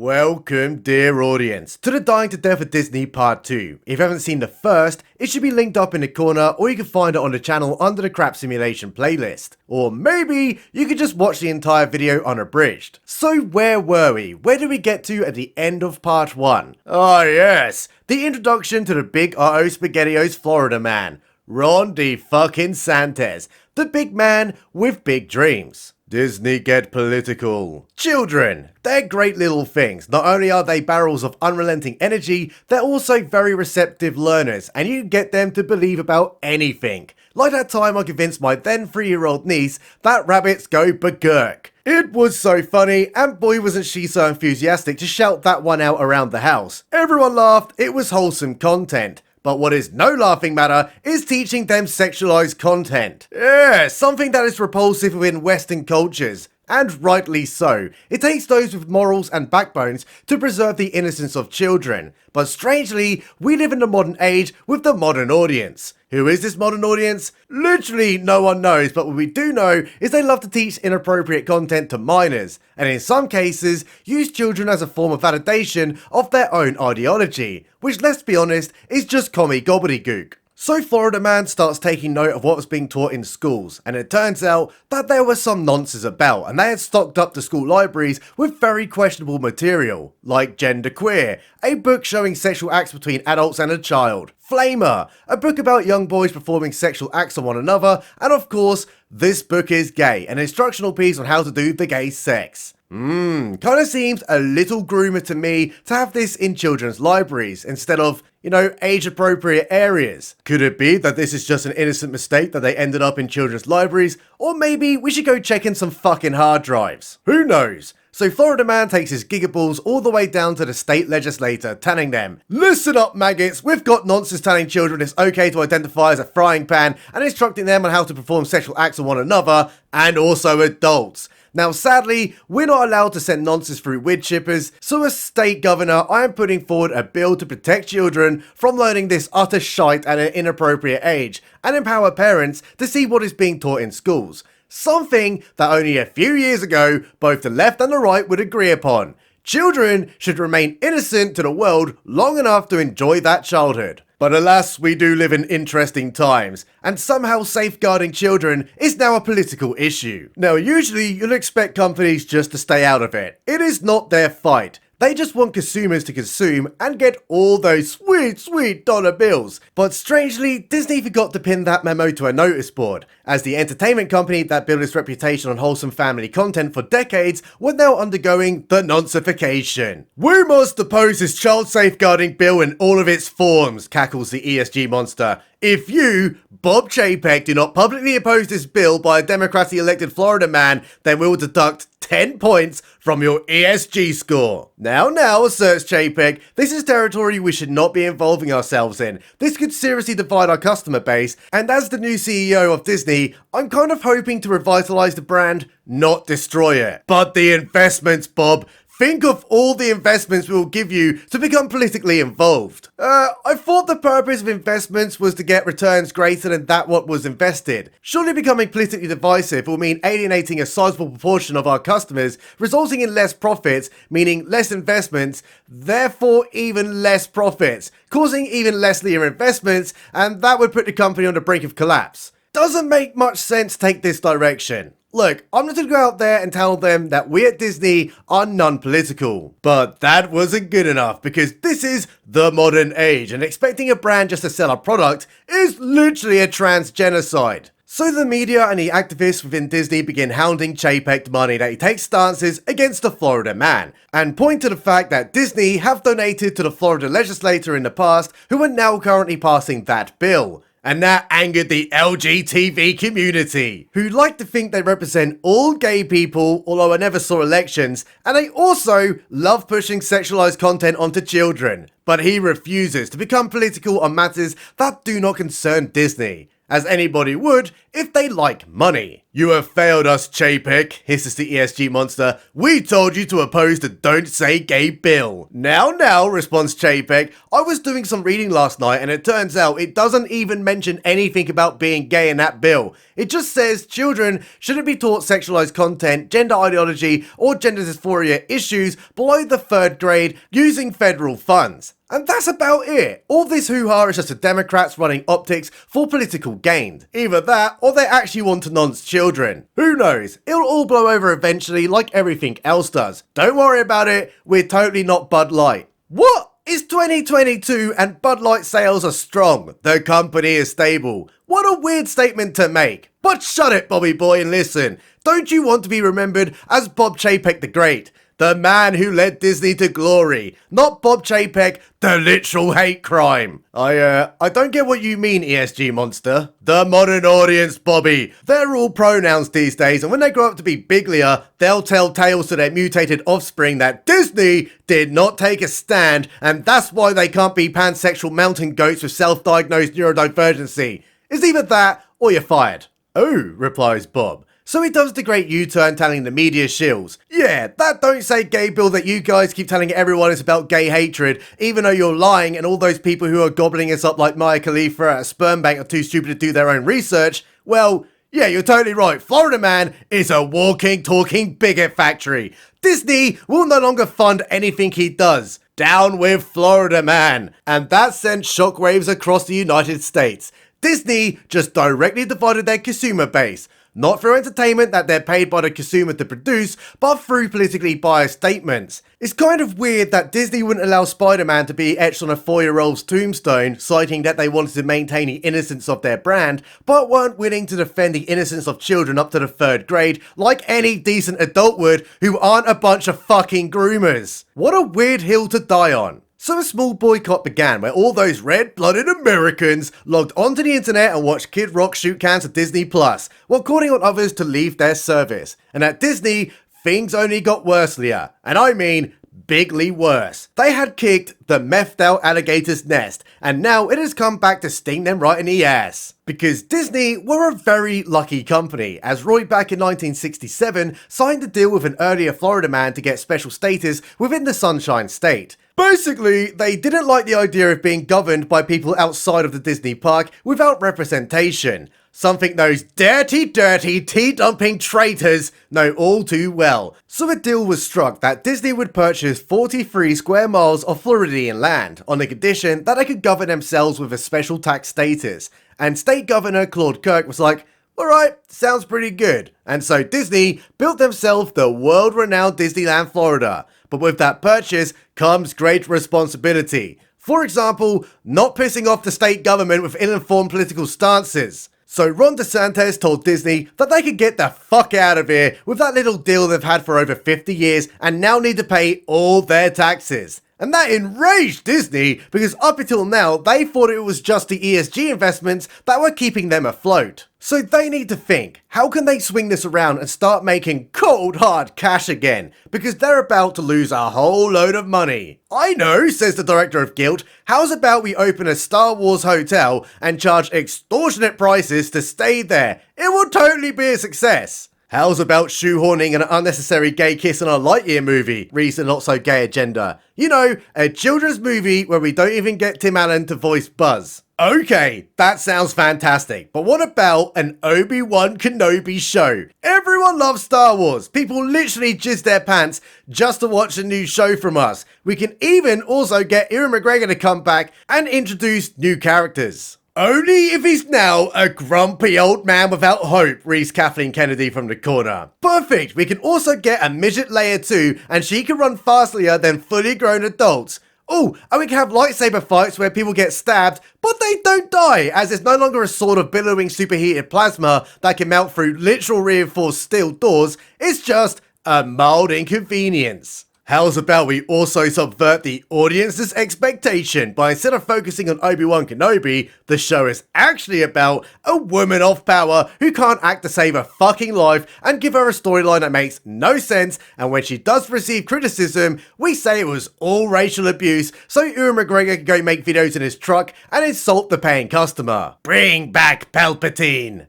Welcome, dear audience, to the Dying to Death of Disney Part 2. If you haven't seen the first, it should be linked up in the corner, or you can find it on the channel under the Crap Simulation playlist. Or maybe you could just watch the entire video unabridged. So where were we? Where did we get to at the end of Part 1? Ah yes, the introduction to the big Uh-oh SpaghettiOs Florida man, Ron DeFucking-Santos, the big man with big dreams. Disney get political. Children, they're great little things. Not only are they barrels of unrelenting energy, they're also very receptive learners, and you can get them to believe about anything. Like that time I convinced my then 3-year-old niece that rabbits go bergurk. It was so funny, and boy wasn't she so enthusiastic to shout that one out around the house. Everyone laughed, it was wholesome content. But what is no laughing matter is teaching them sexualized content. Yeah, something that is repulsive within Western cultures. And rightly so. It takes those with morals and backbones to preserve the innocence of children. But strangely, we live in the modern age with the modern audience. Who is this modern audience? Literally no one knows, but what we do know is they love to teach inappropriate content to minors, and in some cases, use children as a form of validation of their own ideology, which, let's be honest, is just commie gobbledygook. So Florida Man starts taking note of what was being taught in schools, and it turns out that there was some nonsense about, and they had stocked up the school libraries with very questionable material, like Genderqueer, a book showing sexual acts between adults and a child, Flamer, a book about young boys performing sexual acts on one another, and of course, This Book is Gay, an instructional piece on how to do the gay sex. Kinda seems a little groomer to me to have this in children's libraries instead of, age-appropriate areas. Could it be that this is just an innocent mistake that they ended up in children's libraries? Or maybe we should go check in some fucking hard drives. Who knows? So Florida Man takes his gigaballs all the way down to the state legislator, telling them, "Listen up, maggots, we've got nonsense telling children it's okay to identify as a frying pan and instructing them on how to perform sexual acts on one another, and also adults." Now sadly, we're not allowed to send nonsense through wood chippers, so as state governor, I am putting forward a bill to protect children from learning this utter shite at an inappropriate age, and empower parents to see what is being taught in schools. Something that only a few years ago, both the left and the right would agree upon. Children should remain innocent to the world long enough to enjoy that childhood. But alas, we do live in interesting times, and somehow safeguarding children is now a political issue. Now usually you'll expect companies just to stay out of it. It is not their fight. They just want consumers to consume and get all those sweet dollar bills. But strangely, Disney forgot to pin that memo to a notice board, as the entertainment company that built its reputation on wholesome family content for decades was now undergoing the noncification. "We must oppose this child safeguarding bill in all of its forms," cackles the ESG monster. "If you, Bob Chapek, do not publicly oppose this bill by a democratically elected Florida man, then we will deduct 10 points from your ESG score." Now, asserts Chapek, this is territory we should not be involving ourselves in. This could seriously divide our customer base, and as the new CEO of Disney, I'm kind of hoping to revitalize the brand, not destroy it. But the investments, Bob. Think of all the investments we will give you to become politically involved. I thought the purpose of investments was to get returns greater than that what was invested. Surely becoming politically divisive will mean alienating a sizable proportion of our customers, resulting in less profits, meaning less investments, therefore even less profits, causing even lesslier investments, and that would put the company on the brink of collapse. Doesn't make much sense to take this direction. Look, I'm not going to go out there and tell them that we at Disney are non-political. But that wasn't good enough, because this is the modern age, and expecting a brand just to sell a product is literally a trans-genocide. So the media and the activists within Disney begin hounding Chapek money that he takes stances against the Florida man, and point to the fact that Disney have donated to the Florida legislator in the past who are now currently passing that bill. And that angered the LGTV community, who like to think they represent all gay people, although I never saw elections, and they also love pushing sexualized content onto children. But he refuses to become political on matters that do not concern Disney, as anybody would if they like money. "You have failed us, Chapek," hisses the ESG monster. "We told you to oppose the Don't Say Gay bill." Now, responds Chapek. "I was doing some reading last night and it turns out it doesn't even mention anything about being gay in that bill. It just says children shouldn't be taught sexualized content, gender ideology, or gender dysphoria issues below the 3rd grade using federal funds. And that's about it. All this hoo-ha is just the Democrats running optics for political gain. Either that, or they actually want to nonce children. Who knows? It'll all blow over eventually like everything else does. Don't worry about it, we're totally not Bud Light. What? It's 2022 and Bud Light sales are strong. The company is stable. What a weird statement to make. But shut it, Bobby boy, and listen. Don't you want to be remembered as Bob Chapek the Great? The man who led Disney to glory, not Bob Chapek, the literal hate crime. I don't get what you mean, ESG monster. The modern audience, Bobby. They're all pronouns these days, and when they grow up to be biglier, they'll tell tales to their mutated offspring that Disney did not take a stand, and that's why they can't be pansexual mountain goats with self-diagnosed neurodivergency. It's either that, or you're fired. Oh, replies Bob. So he does the great U-turn telling the media shills, "Yeah, that Don't Say Gay bill that you guys keep telling everyone is about gay hatred, even though you're lying and all those people who are gobbling us up like Mia Khalifa at a sperm bank are too stupid to do their own research, well, yeah, you're totally right. Florida Man is a walking, talking bigot factory. Disney will no longer fund anything he does. Down with Florida Man." And that sent shockwaves across the United States. Disney just directly divided their consumer base. Not through entertainment that they're paid by the consumer to produce, but through politically biased statements. It's kind of weird that Disney wouldn't allow Spider-Man to be etched on a 4-year-old's tombstone, citing that they wanted to maintain the innocence of their brand, but weren't willing to defend the innocence of children up to the 3rd grade, like any decent adult would, who aren't a bunch of fucking groomers. What a weird hill to die on. So a small boycott began where all those red-blooded Americans logged onto the internet and watched Kid Rock shoot cans of Disney Plus, while calling on others to leave their service. And at Disney, things only got worse-lier. And I mean, bigly worse. They had kicked the methed out alligator's nest, and now it has come back to sting them right in the ass. Because Disney were a very lucky company, as Roy back in 1967 signed a deal with an earlier Florida man to get special status within the Sunshine State. Basically, they didn't like the idea of being governed by people outside of the Disney park without representation. Something those dirty, tea-dumping traitors know all too well. So a deal was struck that Disney would purchase 43 square miles of Floridian land, on the condition that they could govern themselves with a special tax status. And State Governor Claude Kirk was like, "Alright, sounds pretty good." And so Disney built themselves the world-renowned Disneyland Florida. But with that purchase comes great responsibility. For example, not pissing off the state government with ill-informed political stances. So Ron DeSantis told Disney that they could get the fuck out of here with that little deal they've had for over 50 years and now need to pay all their taxes. And that enraged Disney because up until now they thought it was just the ESG investments that were keeping them afloat. So they need to think, how can they swing this around and start making cold hard cash again? Because they're about to lose a whole load of money. "I know," says the director of Guild, "how's about we open a Star Wars hotel and charge extortionate prices to stay there? It will totally be a success." "How's about shoehorning an unnecessary gay kiss in a Lightyear movie?" reads the not so gay agenda. "You know, a children's movie where we don't even get Tim Allen to voice Buzz." Okay, that sounds fantastic, but what about an Obi-Wan Kenobi show? Everyone loves Star Wars. People literally jizz their pants just to watch a new show from us. We can even also get Ewan McGregor to come back and introduce new characters. "Only if he's now a grumpy old man without hope," reads Kathleen Kennedy from the corner. "Perfect, we can also get a midget Leia too, and she can run faster than fully grown adults. Oh, and we can have lightsaber fights where people get stabbed, but they don't die, as it's no longer a sword of billowing superheated plasma that can melt through literal reinforced steel doors, it's just a mild inconvenience." How's about we also subvert the audience's expectation by instead of focusing on Obi-Wan Kenobi, the show is actually about a woman of power who can't act to save her fucking life and give her a storyline that makes no sense, and when she does receive criticism, we say it was all racial abuse so Ewan McGregor can go make videos in his truck and insult the paying customer. Bring back Palpatine!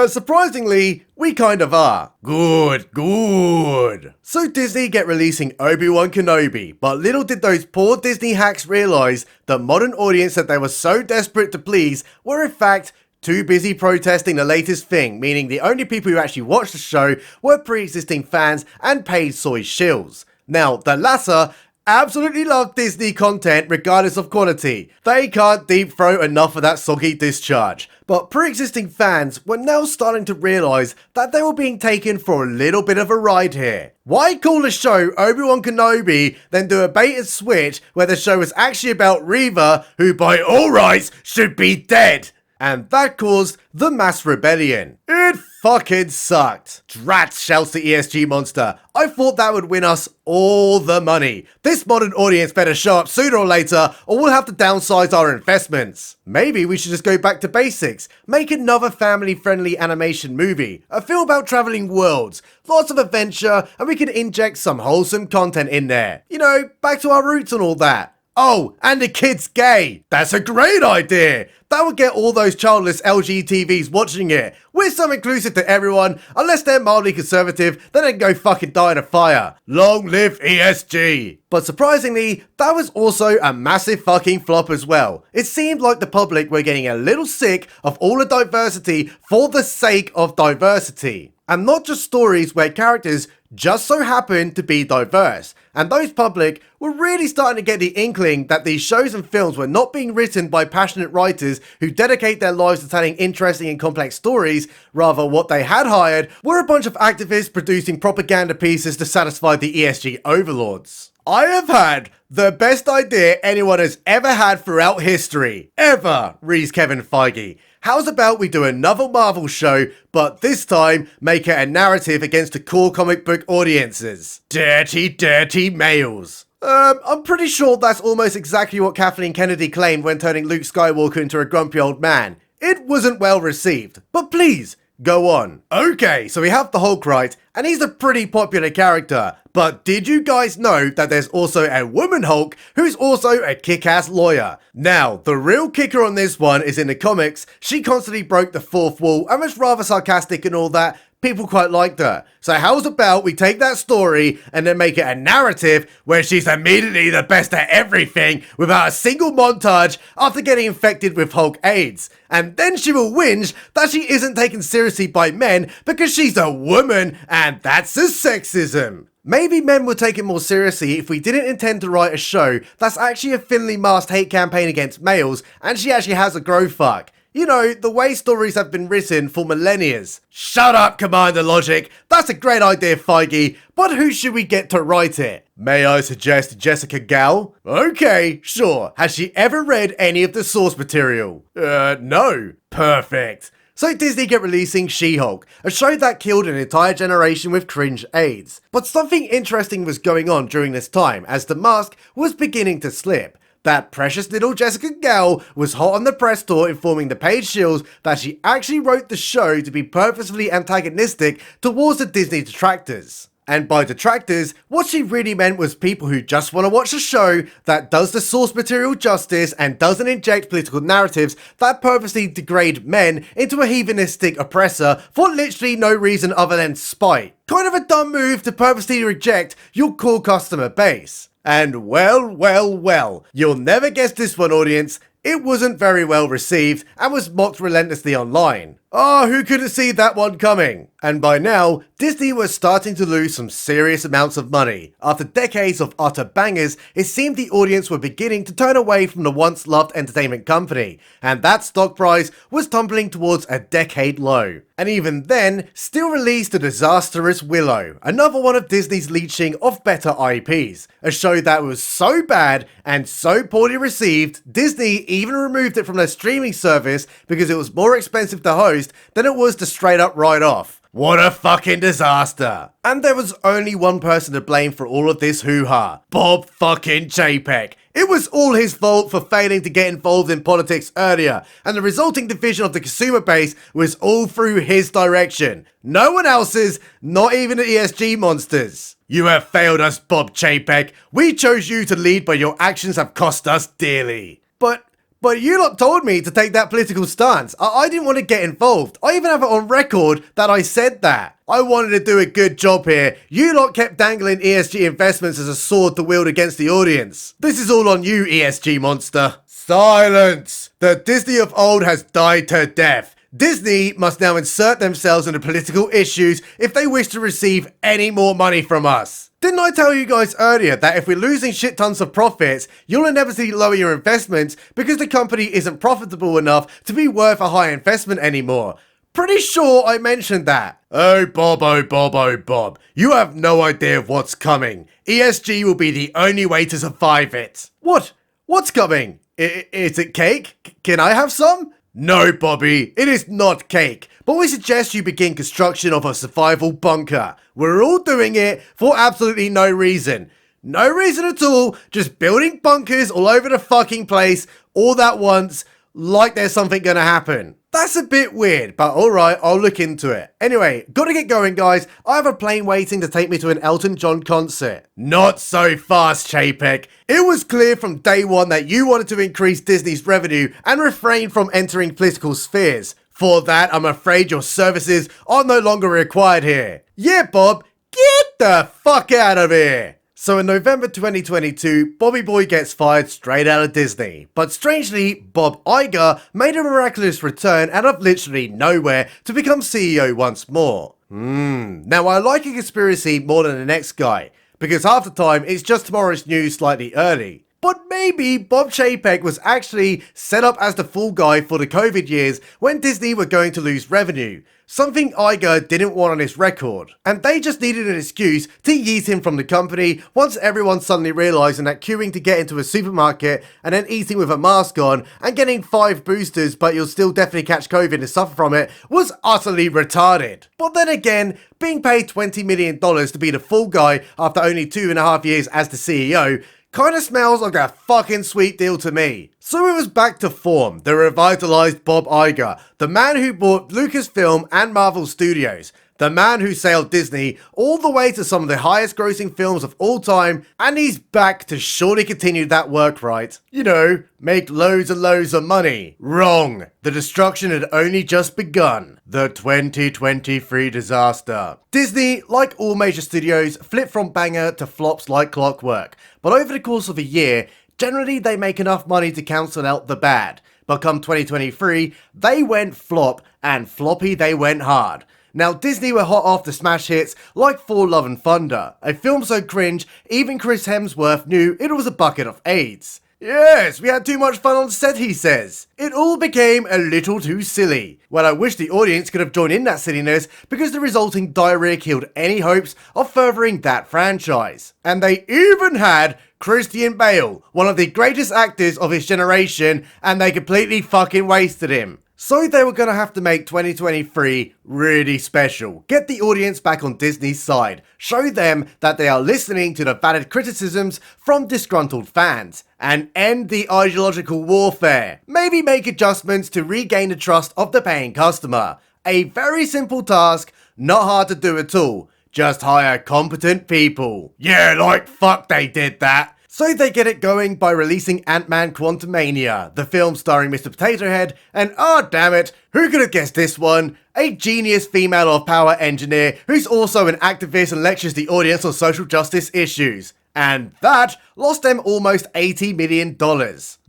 Surprisingly, we kind of are. Good, good. So Disney get releasing Obi-Wan Kenobi, but little did those poor Disney hacks realize the modern audience that they were so desperate to please were in fact too busy protesting the latest thing, meaning the only people who actually watched the show were pre-existing fans and paid soy shills. Now, the latter absolutely love Disney content regardless of quality. They can't deep throat enough of that soggy discharge. But pre-existing fans were now starting to realise that they were being taken for a little bit of a ride here. Why call the show Obi-Wan Kenobi, then do a bait and switch where the show was actually about Reva, who by all rights should be dead? And that caused the mass rebellion. It fucking sucked. Drat, shouts the ESG monster. I thought that would win us all the money. This modern audience better show up sooner or later, or we'll have to downsize our investments. Maybe we should just go back to basics. Make another family-friendly animation movie. A film about traveling worlds. Lots of adventure, and we can inject some wholesome content in there. You know, back to our roots and all that. Oh, and the kid's gay. That's a great idea. That would get all those childless LGTVs watching it. We're so inclusive to everyone, unless they're mildly conservative, then they can go fucking die in a fire. Long live ESG. But surprisingly, that was also a massive fucking flop as well. It seemed like the public were getting a little sick of all the diversity for the sake of diversity. And not just stories where characters just so happen to be diverse. And those public were really starting to get the inkling that these shows and films were not being written by passionate writers who dedicate their lives to telling interesting and complex stories. Rather, what they had hired were a bunch of activists producing propaganda pieces to satisfy the ESG overlords. I have had the best idea anyone has ever had throughout history. Ever, reads Kevin Feige. How's about we do another Marvel show, but this time make it a narrative against the core comic book audiences? Dirty, dirty males. I'm pretty sure that's almost exactly what Kathleen Kennedy claimed when turning Luke Skywalker into a grumpy old man. It wasn't well received, but please, go on. Okay, so we have the Hulk, right? And he's a pretty popular character. But did you guys know that there's also a woman Hulk who's also a kick-ass lawyer? Now, the real kicker on this one is in the comics, she constantly broke the fourth wall and was rather sarcastic and all that. People quite liked her. So how's about we take that story and then make it a narrative where she's immediately the best at everything without a single montage after getting infected with Hulk AIDS. And then she will whinge that she isn't taken seriously by men because she's a woman, and that's a sexism. Maybe men would take it more seriously if we didn't intend to write a show that's actually a thinly masked hate campaign against males and she actually has a grow fuck. You know, the way stories have been written for millennia. Shut up, Commander Logic. That's a great idea, Feige, but who should we get to write it? May I suggest Jessica Gal? Okay, sure. Has she ever read any of the source material? No. Perfect. So Disney get releasing She-Hulk, a show that killed an entire generation with cringe AIDS. But something interesting was going on during this time as the mask was beginning to slip. That precious little Jessica Gal was hot on the press tour informing the paid shills that she actually wrote the show to be purposefully antagonistic towards the Disney detractors. And by detractors, what she really meant was people who just want to watch a show that does the source material justice and doesn't inject political narratives that purposely degrade men into a heathenistic oppressor for literally no reason other than spite. Kind of a dumb move to purposely reject your core customer base. And well, you'll never guess this one, audience. It wasn't very well received and was mocked relentlessly online. Who couldn't see that one coming? And by now, Disney was starting to lose some serious amounts of money. After decades of utter bangers, it seemed the audience were beginning to turn away from the once loved entertainment company, and that stock price was tumbling towards a decade low. And even then, still released the disastrous Willow, another one of Disney's leeching of better IPs. A show that was so bad and so poorly received, Disney even removed it from their streaming service because it was more expensive to host than it was to straight up write off. What a fucking disaster. And there was only one person to blame for all of this hoo-ha. Bob fucking Chapek. It was all his fault for failing to get involved in politics earlier, and the resulting division of the consumer base was all through his direction. No one else's, not even the ESG monsters. You have failed us, Bob Chapek. We chose you to lead, but your actions have cost us dearly. But But you lot told me to take that political stance. I didn't want to get involved. I even have it on record that I said that. I wanted to do a good job here. You lot kept dangling ESG investments as a sword to wield against the audience. This is all on you, ESG monster. Silence! The Disney of old has died to death. Disney must now insert themselves into political issues if they wish to receive any more money from us. Didn't I tell you guys earlier that if we're losing shit tons of profits, you'll inevitably lower your investments because the company isn't profitable enough to be worth a high investment anymore? Pretty sure I mentioned that. Oh Bob, you have no idea of what's coming. ESG will be the only way to survive it. What? What's coming? Is it cake? Can I have some? No, Bobby, it is not cake, but we suggest you begin construction of a survival bunker. We're all doing it for absolutely no reason. No reason at all, just building bunkers all over the fucking place, all at once, like there's something gonna happen. That's a bit weird, but alright, I'll look into it. Anyway, gotta get going, guys. I have a plane waiting to take me to an Elton John concert. Not so fast, Chapek. It was clear from day one that you wanted to increase Disney's revenue and refrain from entering political spheres. For that, I'm afraid your services are no longer required here. Yeah, Bob, get the fuck out of here. So in November 2022, Bobby Boy gets fired straight out of Disney. But strangely, Bob Iger made a miraculous return out of literally nowhere to become CEO once more. Now I like a conspiracy more than the next guy, because half the time it's just tomorrow's news slightly early. But maybe Bob Chapek was actually set up as the fall guy for the COVID years when Disney were going to lose revenue. Something Iger didn't want on his record. And they just needed an excuse to yeet him from the company once everyone suddenly realising that queuing to get into a supermarket and then eating with a mask on and getting 5 boosters but you'll still definitely catch COVID and suffer from it was utterly retarded. But then again, being paid $20 million to be the fall guy after only 2.5 years as the CEO kinda smells like a fucking sweet deal to me. So it was back to form, the revitalized Bob Iger, the man who bought Lucasfilm and Marvel Studios, the man who sailed Disney all the way to some of the highest grossing films of all time, and he's back to surely continue that work right. You know, make loads and loads of money. Wrong. The destruction had only just begun. The 2023 disaster. Disney, like all major studios, flipped from banger to flops like clockwork. But over the course of a year, generally they make enough money to cancel out the bad. But come 2023, they went flop, and floppy they went hard. Now, Disney were hot off the smash hits like Thor Love and Thunder, a film so cringe, even Chris Hemsworth knew it was a bucket of AIDS. Yes, we had too much fun on set, he says. It all became a little too silly. Well, I wish the audience could have joined in that silliness because the resulting diarrhea killed any hopes of furthering that franchise. And they even had Christian Bale, one of the greatest actors of his generation, and they completely fucking wasted him. So they were gonna have to make 2023 really special. Get the audience back on Disney's side. Show them that they are listening to the valid criticisms from disgruntled fans. And end the ideological warfare. Maybe make adjustments to regain the trust of the paying customer. A very simple task, not hard to do at all. Just hire competent people. Yeah, like fuck they did that. So they get it going by releasing Ant-Man Quantumania, the film starring Mr. Potato Head, and damn it, who could have guessed this one? A genius female of power engineer who's also an activist and lectures the audience on social justice issues. And that lost them almost $80 million.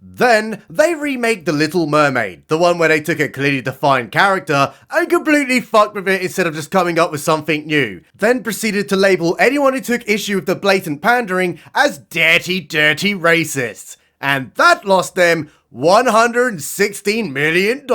Then, they remake The Little Mermaid, the one where they took a clearly defined character and completely fucked with it instead of just coming up with something new. Then proceeded to label anyone who took issue with the blatant pandering as dirty, dirty racists. And that lost them $116 million.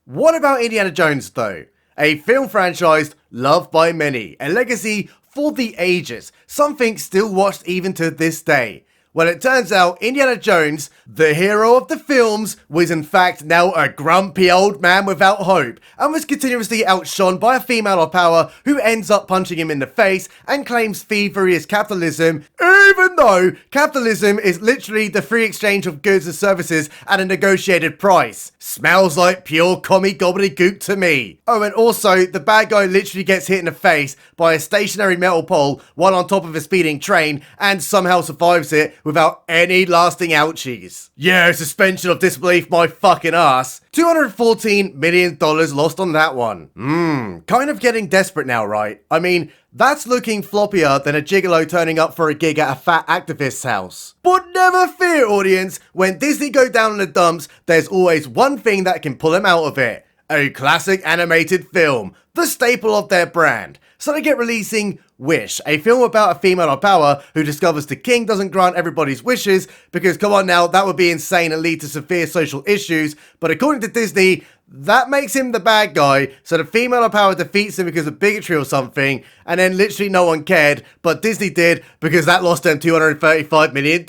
What about Indiana Jones though? A film franchise loved by many, a legacy for the ages, something still watched even to this day. Well, it turns out Indiana Jones, the hero of the films, was in fact now a grumpy old man without hope, and was continuously outshone by a female of power who ends up punching him in the face and claims thievery is capitalism, even though capitalism is literally the free exchange of goods and services at a negotiated price. Smells like pure commie gobbledygook to me. Oh, and also, the bad guy literally gets hit in the face by a stationary metal pole while on top of a speeding train, and somehow survives it, without any lasting ouchies. Yeah, suspension of disbelief my fucking ass. $214 million lost on that one. Kind of getting desperate now, right? I mean, that's looking floppier than a gigolo turning up for a gig at a fat activist's house. But never fear, audience, when Disney go down in the dumps, there's always one thing that can pull them out of it. A classic animated film, the staple of their brand. So they get releasing Wish, a film about a female of power who discovers the king doesn't grant everybody's wishes, because come on now, that would be insane and lead to severe social issues, but according to Disney, that makes him the bad guy, so the female of power defeats him because of bigotry or something, and then literally no one cared, but Disney did because that lost them $235 million.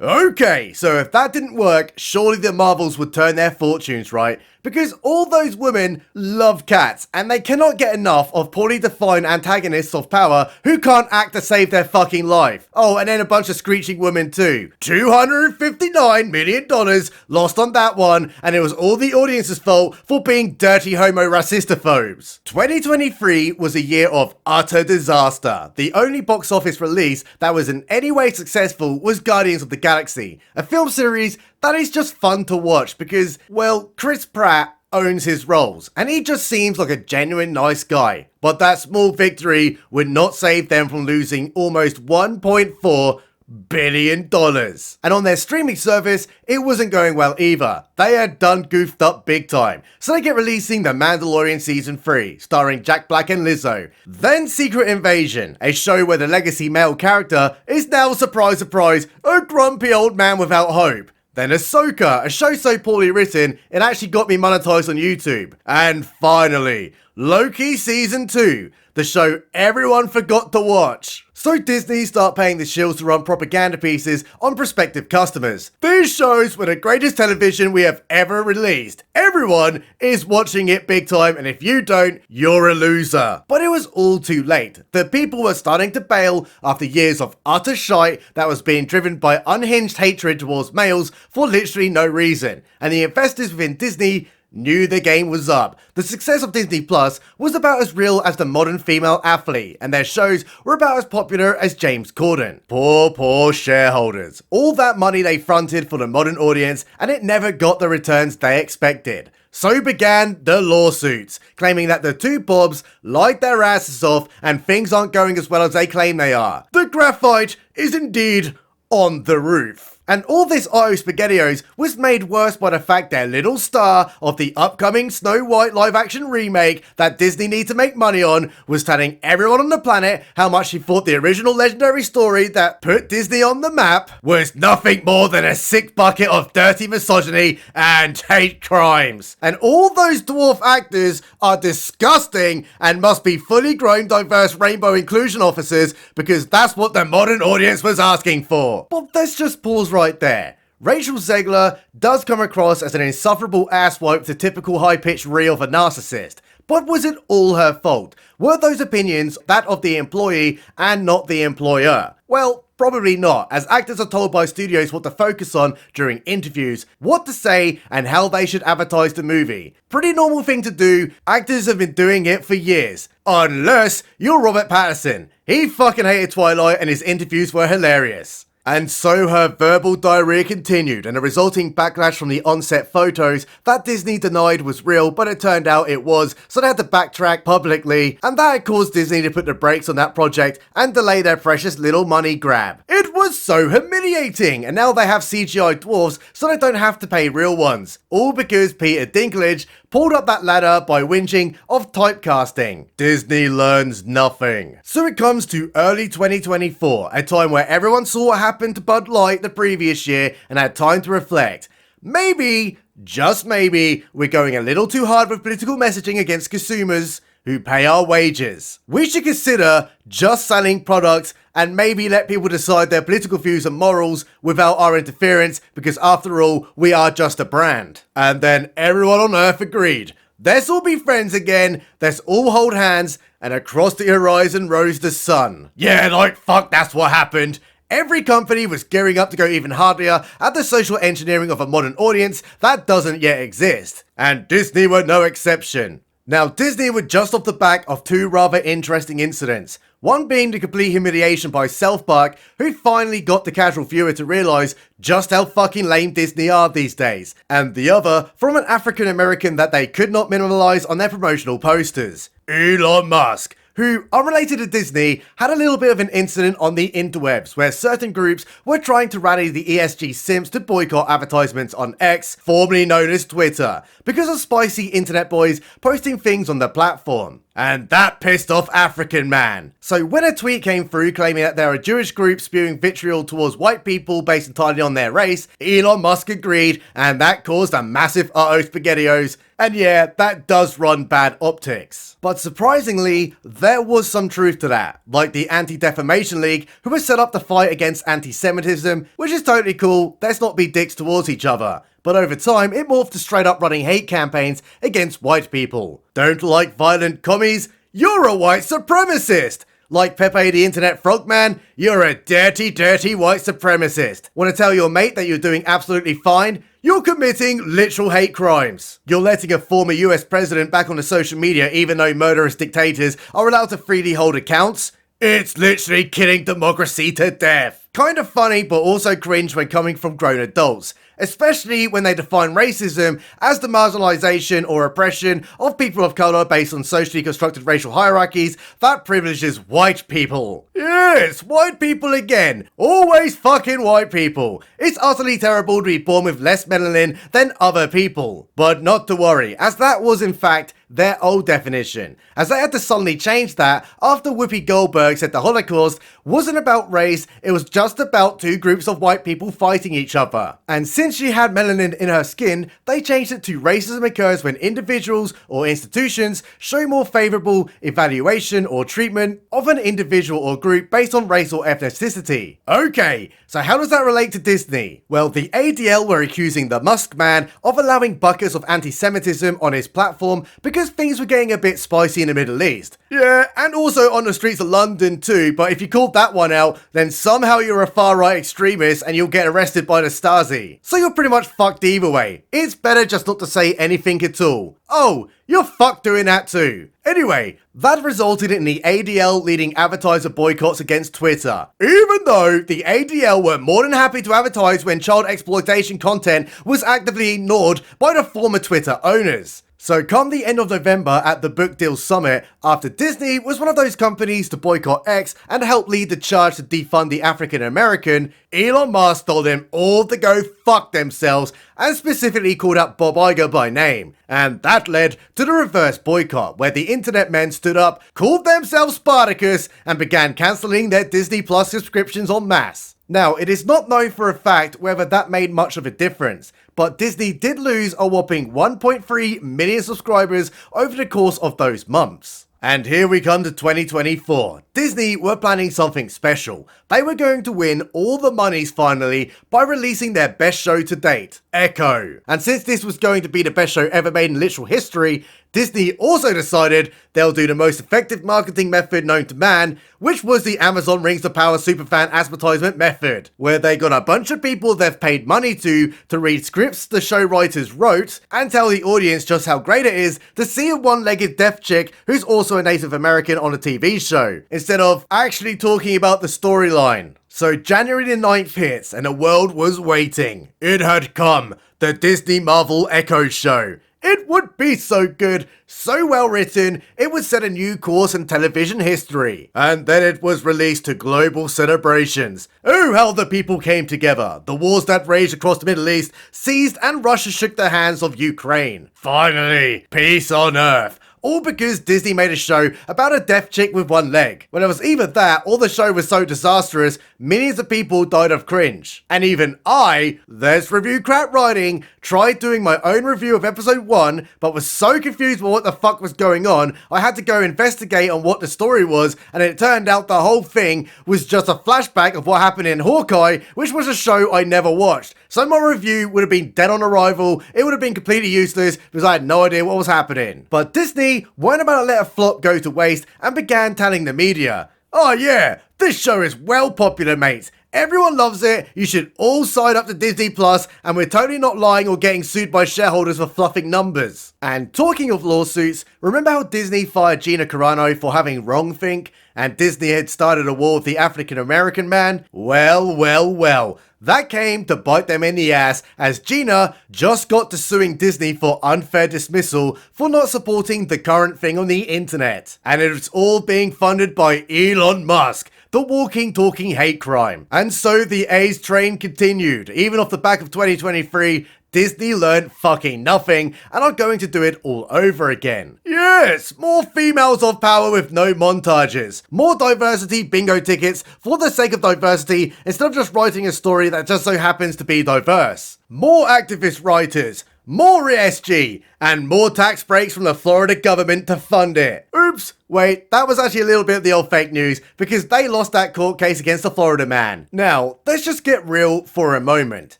Okay, so if that didn't work, surely the Marvels would turn their fortunes, right? Because all those women love cats, and they cannot get enough of poorly defined antagonists of power who can't act to save their fucking life. Oh, and then a bunch of screeching women too. $259 million lost on that one, and it was all the audience's fault for being dirty homo racistophobes. 2023 was a year of utter disaster. The only box office release that was in any way successful was Guardians of the Galaxy, a film series that is just fun to watch because, well, Chris Pratt owns his roles, and he just seems like a genuine nice guy. But that small victory would not save them from losing almost $1.4 billion. And on their streaming service, it wasn't going well either. They had done goofed up big time. So they get releasing The Mandalorian Season 3, starring Jack Black and Lizzo. Then Secret Invasion, a show where the legacy male character is now, surprise surprise, a grumpy old man without hope. Then Ahsoka, a show so poorly written, it actually got me monetized on YouTube. And finally, Loki Season 2, the show everyone forgot to watch. So Disney start paying the shills to run propaganda pieces on prospective customers. These shows were the greatest television we have ever released. Everyone is watching it big time, and if you don't, you're a loser. But it was all too late. The people were starting to bail after years of utter shite that was being driven by unhinged hatred towards males for literally no reason. And the investors within Disney knew the game was up. The success of Disney Plus was about as real as the modern female athlete, and their shows were about as popular as James Corden. Poor shareholders. All that money they fronted for the modern audience, and it never got the returns they expected. So began the lawsuits, claiming that the two Bobs lied their asses off and things aren't going as well as they claim they are. The graphite is indeed on the roof. And all this SpaghettiOs was made worse by the fact their little star of the upcoming Snow White live-action remake that Disney need to make money on was telling everyone on the planet how much she thought the original legendary story that put Disney on the map was nothing more than a sick bucket of dirty misogyny and hate crimes. And all those dwarf actors are disgusting and must be fully grown diverse rainbow inclusion officers because that's what the modern audience was asking for. But let's just pause right there. Rachel Zegler does come across as an insufferable asswipe to typical high-pitched reel of a narcissist. But was it all her fault? Were those opinions that of the employee and not the employer? Well, probably not, as actors are told by studios what to focus on during interviews, what to say, and how they should advertise the movie. Pretty normal thing to do, actors have been doing it for years. Unless you're Robert Pattinson. He fucking hated Twilight and his interviews were hilarious. And so her verbal diarrhea continued, and the resulting backlash from the on-set photos that Disney denied was real, but it turned out it was, so they had to backtrack publicly, and that had caused Disney to put the brakes on that project and delay their precious little money grab. It was so humiliating, and now they have CGI dwarves so they don't have to pay real ones. All because Peter Dinklage pulled up that ladder by whinging of typecasting. Disney learns nothing. So it comes to early 2024, a time where everyone saw what happened to Bud Light the previous year and had time to reflect. Maybe, just maybe, we're going a little too hard with political messaging against consumers who pay our wages. We should consider just selling products and maybe let people decide their political views and morals without our interference, because after all, we are just a brand. And then everyone on earth agreed. Let's all be friends again, let's all hold hands, and across the horizon rose the sun. Yeah, like fuck, that's what happened. Every company was gearing up to go even harder at the social engineering of a modern audience that doesn't yet exist. And Disney were no exception. Now, Disney were just off the back of two rather interesting incidents. One being the complete humiliation by South Park, who finally got the casual viewer to realize just how fucking lame Disney are these days, and the other from an African American that they could not minimalize on their promotional posters, Elon Musk, who, unrelated to Disney, had a little bit of an incident on the interwebs where certain groups were trying to rally the ESG simps to boycott advertisements on X, formerly known as Twitter, because of spicy internet boys posting things on the platform. And that pissed off African Man. So when a tweet came through claiming that there are Jewish groups spewing vitriol towards white people based entirely on their race, Elon Musk agreed, and that caused a massive SPaghettiOs. And yeah, that does run bad optics. But surprisingly, there was some truth to that, like the Anti-Defamation League, who was set up to fight against anti-Semitism, which is totally cool, let's not be dicks towards each other. But over time, it morphed to straight up running hate campaigns against white people. Don't like violent commies? You're a white supremacist! Like Pepe the Internet Frogman? You're a dirty, dirty white supremacist. Want to tell your mate that you're doing absolutely fine? You're committing literal hate crimes. You're letting a former US president back onto social media even though murderous dictators are allowed to freely hold accounts? It's literally killing democracy to death. Kind of funny, but also cringe when coming from grown adults, especially when they define racism as the marginalization or oppression of people of color based on socially constructed racial hierarchies that privileges white people. Yes, white people again. Always fucking white people. It's utterly terrible to be born with less melanin than other people. But not to worry, as that was in fact their old definition, as they had to suddenly change that after Whoopi Goldberg said the Holocaust wasn't about race, it was just about two groups of white people fighting each other. And since she had melanin in her skin, they changed it to racism occurs when individuals or institutions show more favorable evaluation or treatment of an individual or group based on race or ethnicity. Okay, so how does that relate to Disney? Well, the ADL were accusing the Musk man of allowing buckets of anti-Semitism on his platform because things were getting a bit spicy in the Middle East. Yeah, and also on the streets of London too, but if you called that one out, then somehow you're a far-right extremist and you'll get arrested by the Stasi. So you're pretty much fucked either way. It's better just not to say anything at all. Oh, you're fucked doing that too. Anyway, that resulted in the ADL leading advertiser boycotts against Twitter, even though the ADL were more than happy to advertise when child exploitation content was actively ignored by the former Twitter owners. So come the end of November at the Book Deal Summit, after Disney was one of those companies to boycott X and help lead the charge to defund the African American, Elon Musk told them all to go fuck themselves and specifically called out Bob Iger by name. And that led to the reverse boycott, where the internet men stood up, called themselves Spartacus, and began cancelling their Disney Plus subscriptions en masse. Now, it is not known for a fact whether that made much of a difference, but Disney did lose a whopping 1.3 million subscribers over the course of those months. And here we come to 2024. Disney were planning something special. They were going to win all the monies finally by releasing their best show to date, Echo. And since this was going to be the best show ever made in literal history, Disney also decided they'll do the most effective marketing method known to man, which was the Amazon Rings of Power superfan advertisement method, where they got a bunch of people they've paid money to read scripts the show writers wrote and tell the audience just how great it is to see a one-legged deaf chick who's also a Native American on a TV show, instead of actually talking about the storyline. So January the 9th hits and the world was waiting. It had come, the Disney Marvel Echo show. It would be so good, so well written, it would set a new course in television history. And then it was released to global celebrations. Oh, how the people came together. The wars that raged across the Middle East ceased and Russia shook the hands of Ukraine. Finally, peace on Earth. All because Disney made a show about a deaf chick with one leg. When it was either that or the show was so disastrous, millions of people died of cringe. And even I, Let's Review Crap Writing, tried doing my own review of episode 1, but was so confused by what the fuck was going on, I had to go investigate on what the story was, and it turned out the whole thing was just a flashback of what happened in Hawkeye, which was a show I never watched. So my review would have been dead on arrival, it would have been completely useless because I had no idea what was happening. But Disney weren't about to let a flop go to waste and began telling the media, "Oh yeah, this show is well popular, mates. Everyone loves it. You should all sign up to Disney Plus, and we're totally not lying or getting sued by shareholders for fluffing numbers. And talking of lawsuits, remember how Disney fired Gina Carano for having wrongthink, and Disney had started a war with the African American man? Well. That came to bite them in the ass, as Gina just got to suing Disney for unfair dismissal for not supporting the current thing on the internet. And it's all being funded by Elon Musk, the walking, talking hate crime. And so the A's train continued. Even off the back of 2023, Disney learned fucking nothing and are going to do it all over again. Yes, more females of power with no montages. More diversity bingo tickets for the sake of diversity instead of just writing a story that just so happens to be diverse. More activist writers. More ESG, and more tax breaks from the Florida government to fund it. Oops, wait, that was actually a little bit of the old fake news because they lost that court case against the Florida man. Now, let's just get real for a moment.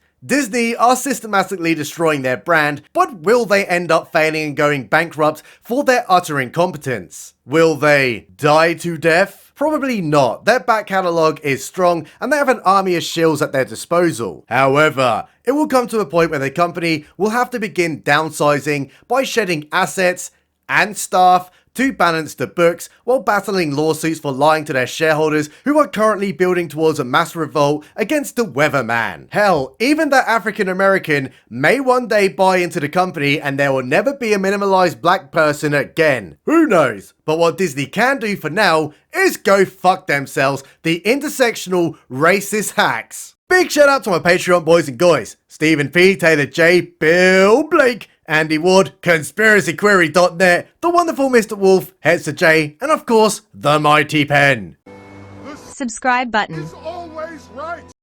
Disney are systematically destroying their brand, but will they end up failing and going bankrupt for their utter incompetence? Will they die to death? Probably not. Their back catalogue is strong and they have an army of shills at their disposal. However, it will come to a point where the company will have to begin downsizing by shedding assets and staff to balance the books while battling lawsuits for lying to their shareholders who are currently building towards a mass revolt against the Weatherman. Hell, even that African American may one day buy into the company and there will never be a minimalized black person again. Who knows? But what Disney can do for now is go fuck themselves, the intersectional racist hacks. Big shout out to my Patreon boys and guys, Stephen P, Taylor J, Bill Blake, Andy Ward, ConspiracyQuery.net, the wonderful Mr. Wolf, Hetzer J, and of course, the Mighty Pen. Subscribe button. Is always right.